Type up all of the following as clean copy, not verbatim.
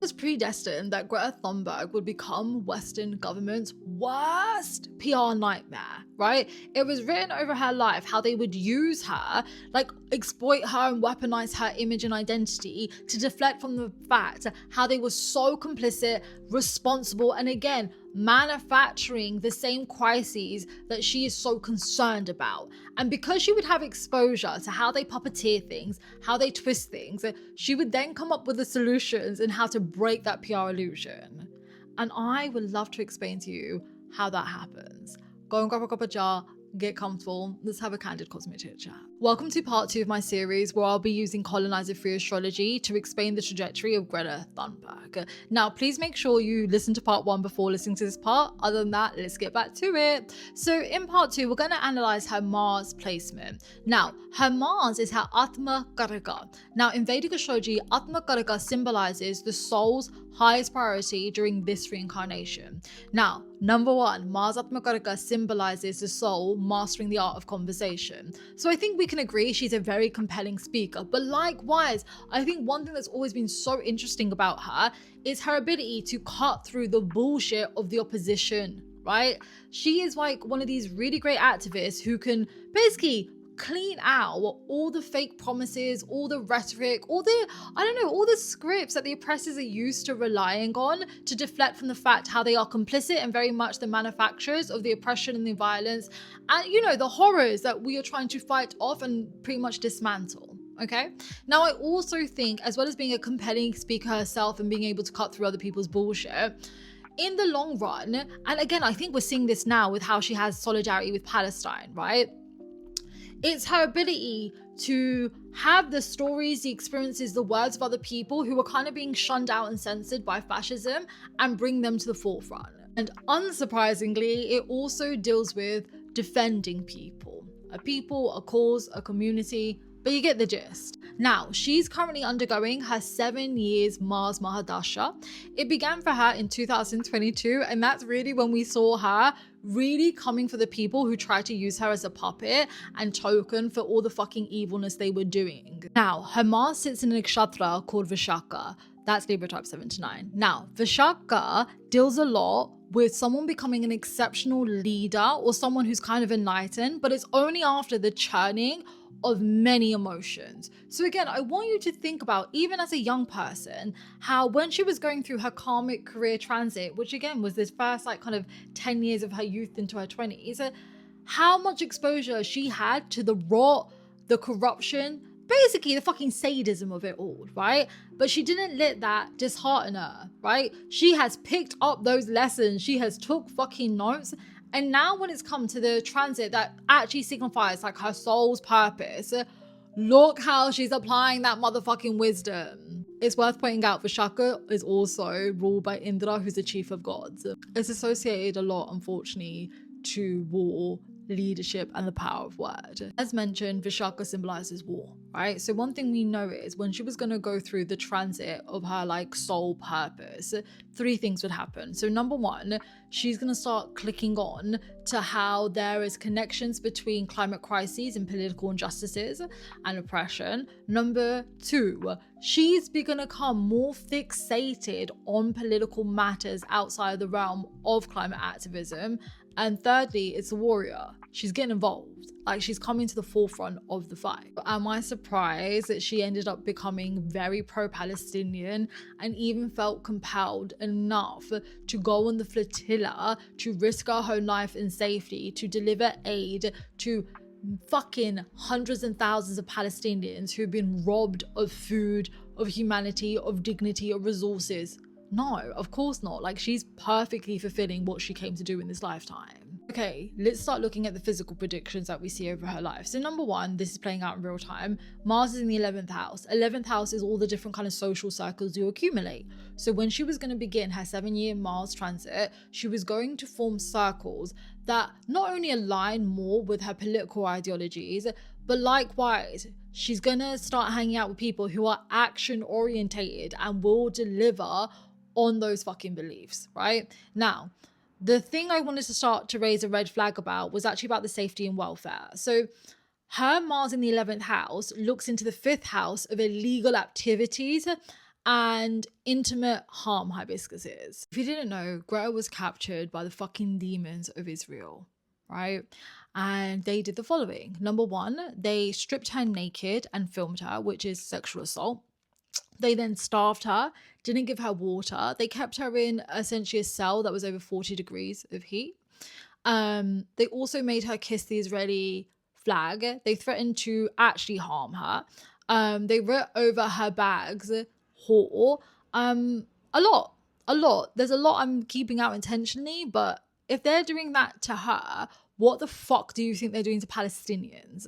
was predestined that Greta Thunberg would become Western government's worst PR nightmare, right? It was written over her life how they would use her, like exploit her and weaponize her image and identity to deflect from the fact how they were so complicit, responsible, and again, manufacturing the same crises that she is so concerned about. And because she would have exposure to how they puppeteer things, how they twist things, she would then come up with the solutions and how to break that PR illusion. And I would love to explain to you how that happens. Go and grab a cup of jar, get comfortable, let's have a candid cosmic chit chat. Welcome to part 2 of my series where I'll be using colonizer-free astrology to explain the trajectory of Greta Thunberg. Now, please make sure you listen to part 1 before listening to this part. Other than that, let's get back to it. So in part 2, we're going to analyze her Mars placement. Now, her Mars is her Atma Karaka. Now, in Vedic astrology, Atma Karaka symbolizes the soul's highest priority during this reincarnation. Now, number 1, Mars Atma Karaka symbolizes the soul mastering the art of conversation. So I think we can agree she's a very compelling speaker, but likewise, I think one thing that's always been so interesting about her is her ability to cut through the bullshit of the opposition, right? She is like one of these really great activists who can basically clean out all the fake promises, all the rhetoric, all the scripts that the oppressors are used to relying on to deflect from the fact how they are complicit and very much the manufacturers of the oppression and the violence and, the horrors that we are trying to fight off and pretty much dismantle. Okay. Now, I also think, as well as being a compelling speaker herself and being able to cut through other people's bullshit, in the long run, and again, I think we're seeing this now with how she has solidarity with Palestine, right? It's her ability to have the stories, the experiences, the words of other people who are kind of being shunned out and censored by fascism and bring them to the forefront. And unsurprisingly, it also deals with defending people, a cause, a community, but you get the gist. Now, she's currently undergoing her 7 years Mars Mahadasha. It began for her in 2022, and that's really when we saw her really coming for the people who tried to use her as a puppet and token for all the fucking evilness they were doing. Now, her Mars sits in a nakshatra called Vishaka. That's Libra type 7 to 9. Now, Vishaka deals a lot with someone becoming an exceptional leader or someone who's kind of enlightened, but it's only after the churning of many emotions. So again, I want you to think about, even as a young person, how when she was going through her karmic career transit, which again was this first 10 years of her youth into her 20s, how much exposure she had to the rot, the corruption, basically the fucking sadism of it all, right? But she didn't let that dishearten her, right? She has picked up those lessons, she has took fucking notes. And now when it's come to the transit that actually signifies her soul's purpose, look how she's applying that motherfucking wisdom. It's worth pointing out Vishaka is also ruled by Indra, who's the chief of gods. It's associated a lot, unfortunately, to war, leadership, and the power of word. As mentioned, Vishaka symbolizes war, right? So one thing we know is when she was going to go through the transit of her soul purpose, 3 things would happen. So number 1, she's going to start clicking on to how there is connections between climate crises and political injustices and oppression. Number 2, she's going to become more fixated on political matters outside the realm of climate activism. And thirdly, it's a warrior. She's getting involved. She's coming to the forefront of the fight. But am I surprised that she ended up becoming very pro-Palestinian and even felt compelled enough to go on the flotilla to risk her own life in safety to deliver aid to fucking hundreds and thousands of Palestinians who've been robbed of food, of humanity, of dignity, of resources? No, of course not. She's perfectly fulfilling what she came to do in this lifetime. Okay, let's start looking at the physical predictions that we see over her life. So number 1, this is playing out in real time. Mars is in the 11th house. 11th house is all the different kind of social circles you accumulate. So when she was going to begin her 7-year Mars transit, she was going to form circles that not only align more with her political ideologies, but likewise, she's going to start hanging out with people who are action orientated and will deliver on those fucking beliefs, right? Now, the thing I wanted to start to raise a red flag about was actually about the safety and welfare. So her Mars in the 11th house looks into the 5th house of illegal activities and intimate harm hibiscuses. If you didn't know, Greta was captured by the fucking demons of Israel, right? And they did the following. Number one, they stripped her naked and filmed her, which is sexual assault. They then starved her, didn't give her water. They kept her in essentially a cell that was over 40 degrees of heat. They also made her kiss the Israeli flag. They threatened to actually harm her. They wrote over her bags, whore. A lot. There's a lot I'm keeping out intentionally, but if they're doing that to her, what the fuck do you think they're doing to Palestinians?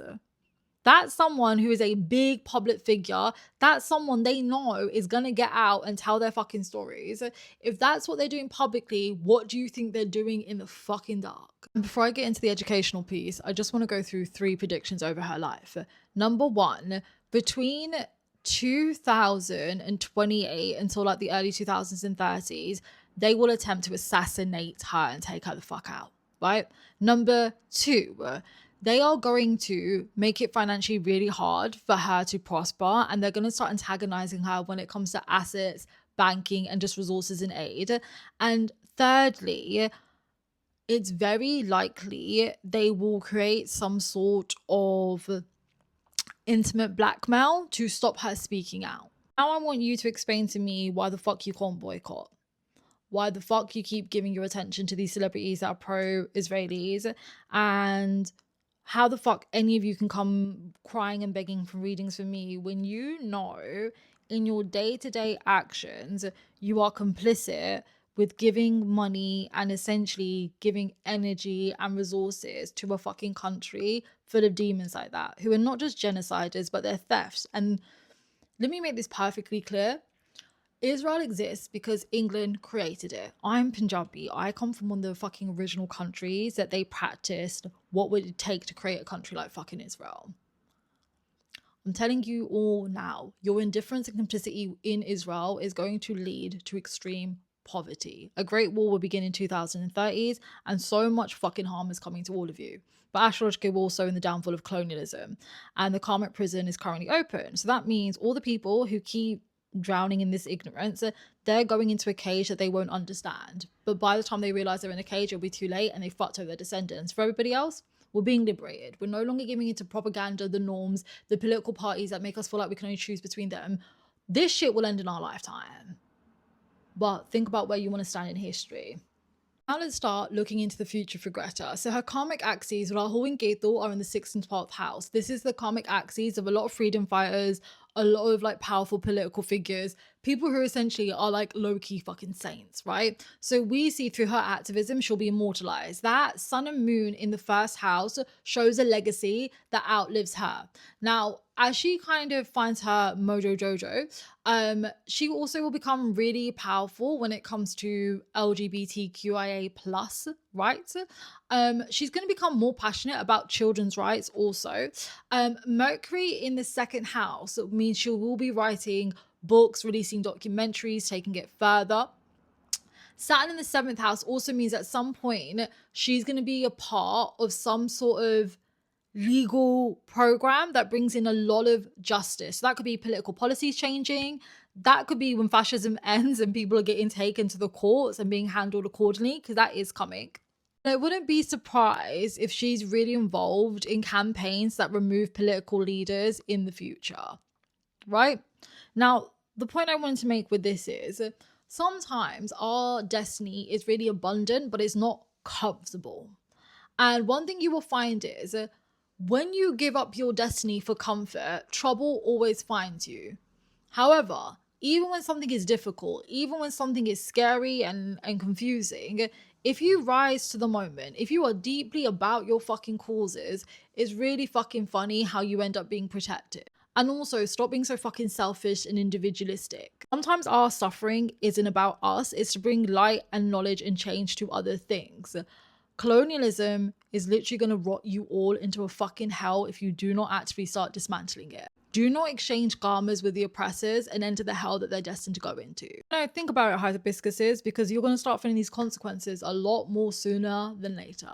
That's someone who is a big public figure. That's someone they know is going to get out and tell their fucking stories. If that's what they're doing publicly, what do you think they're doing in the fucking dark? And before I get into the educational piece, I just want to go through 3 predictions over her life. Number 1, between 2028 until like the early 2000s and 30s, they will attempt to assassinate her and take her the fuck out, right? Number 2, they are going to make it financially really hard for her to prosper, and they're going to start antagonizing her when it comes to assets, banking, and just resources and aid. And thirdly, it's very likely they will create some sort of intimate blackmail to stop her speaking out. Now I want you to explain to me why the fuck you can't boycott. Why the fuck you keep giving your attention to these celebrities that are pro-Israelis, and how the fuck any of you can come crying and begging for readings from me when you know in your day-to-day actions you are complicit with giving money and essentially giving energy and resources to a fucking country full of demons like that, who are not just genociders, but they're thefts. And let me make this perfectly clear. Israel exists because England created it. I'm Punjabi. I come from one of the fucking original countries that they practiced what would it take to create a country like fucking Israel. I'm telling you all now, your indifference and complicity in Israel is going to lead to extreme poverty. A great war will begin in 2030s, and so much fucking harm is coming to all of you. But astrologically, we're also in the downfall of colonialism, and the karmic prison is currently open. So that means all the people who keep drowning in this ignorance, they're going into a cage that they won't understand. But by the time they realize they're in a cage, it'll be too late and they fucked over their descendants. For everybody else, we're being liberated. We're no longer giving into propaganda, the norms, the political parties that make us feel like we can only choose between them. This shit will end in our lifetime. But think about where you want to stand in history. Now let's start looking into the future for Greta. So her karmic axes, Rahu and Ketu, are in the 6th and 12th house. This is the karmic axes of a lot of freedom fighters, a lot of like powerful political figures, people who essentially are like low-key fucking saints, right? So we see through her activism, she'll be immortalized. That sun and moon in the 1st house shows a legacy that outlives her. Now, as she kind of finds her mojo jojo, she also will become really powerful when it comes to LGBTQIA plus rights. She's going to become more passionate about children's rights also. Mercury in the 2nd house means she will be writing books, releasing documentaries, taking it further. Saturn in the 7th house also means at some point she's going to be a part of some sort of legal program that brings in a lot of justice. So that could be political policies changing. That could be when fascism ends and people are getting taken to the courts and being handled accordingly, because that is coming. I wouldn't be surprised if she's really involved in campaigns that remove political leaders in the future, right? Now, the point I wanted to make with this is sometimes our destiny is really abundant, but it's not comfortable. And one thing you will find is when you give up your destiny for comfort, trouble always finds you. However, even when something is difficult, even when something is scary and confusing, if you rise to the moment, if you are deeply about your fucking causes, it's really fucking funny how you end up being protected. And also, stop being so fucking selfish and individualistic. Sometimes our suffering isn't about us, it's to bring light and knowledge and change to other things. Colonialism is literally going to rot you all into a fucking hell if you do not actively start dismantling it. Do not exchange karmas with the oppressors and enter the hell that they're destined to go into. No, think about it, hibiscuses, because you're going to start feeling these consequences a lot more sooner than later.